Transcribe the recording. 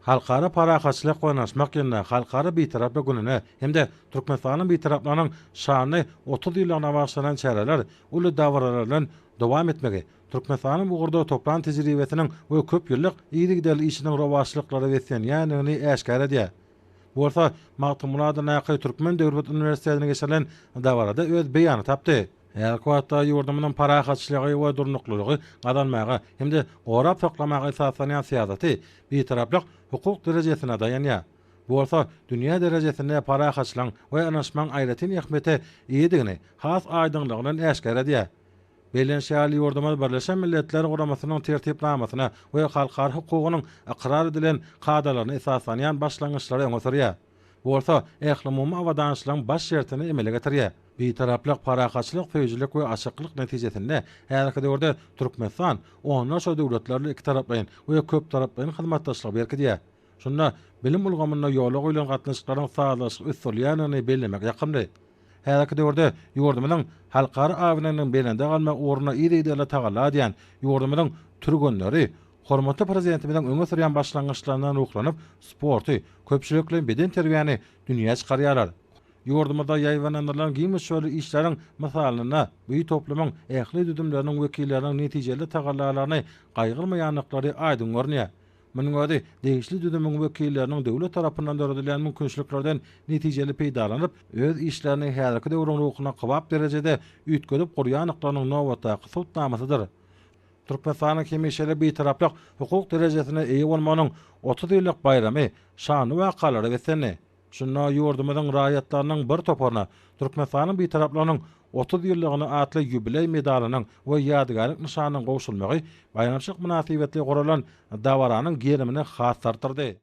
Halkara parakaçlyk oynaşmak ýene halkara bitaraply gününe hemde Türkmenistanyň bitaraplygynyň şanyny 30 ýyllaryna başlanan çäreler uly dawralardan dowam etmegi, Türkmenistanyň bu gurda toplan tejribesiniň we köp ýyllyk ýygy işiniň rowaçlyklary wesen ýanyny äşkar edýär. Bu arada Maktum Murad Naqy Türkmen Döwlet Üniversitetine geçirilen dawarada öz beýany tapdy. Elkwatda ýurdumynyň parakaçlygy we durnuklygy gadanmaga hemde gorap toklamaga esaslanýan syýasaty bitaraplyk hukuk derejesine dayanýar. Bu arada dünýä derejesinde parakaçlyk we anaşmaň aýratyn ähmeti iýdigini has aýdynlygyny äşkar edýär. Belenşäli ýurdumy Birleşen Milletler Guramasynyň tertipnamasyna we halkara hukugynyň ikrar edilen kadalaryna esaslanýan başlangyçlary öňe sürýär. Bu arada ählimumy awadançylygyň baş şertini emele getirýär. Bitaraplyk parakaçlyk, feýjilik we açyklyk netijesinde häzirki döwürde Türkmenistan onlarça döwletlerle iki taraplaýan we köp taraplaýan hyzmatdaşlyk berkidýär. Şunda bilim ulgamyna ýola goýulan gatnaşyklaryň sağlaşyk üsulyanyny bellemek ýakymdy. Häzirki döwürde ýurdumynyň halkara awinanyň belinde galmak uğruna ýa-da tagalla diýen ýurdumynyň türgenleri hormatly prezidentimiň öňe sürýän başlangyçlaryndan ruhlanyp sporty, köpçülikli beden terbiýany dünýä çykarýarlar. Ýurdumyzda ýaýwananlaryň giymiş şöyle işleriň mysalyna bu toplumyň ähli düdümleriniň wekilleriniň netijeli tagallalaryny gaýgylmaýanlyklary aýdyn görnýär. Munyň öňde degişli düdümüň wekilleriniň döwlet tarapyndan döredilen mümkinçiliklerden netijeli peýdalanyp öz işlerini häzirki döwrüň ruhyna gybap derejede üýtgedip gurýanyklaryň nowatdaky sutnamasydyr. Türkmenistanyň hemişeli bitaraplyk hukuk derejesine eýe bolmanyň 30 ýyllyk bayramy şany wakalary wesenni. Şunda ýurdumyzyň raýatlarynyň bir toparna Türkmenistanyň bitaraplygynyň 30 ýyllygyny atly ýubiley medalinyň we ýadygarlyk nyşanynyň gowşulmagy baýramçylyk münasibetli guralan dawaranyň gerimini has tartyrdy.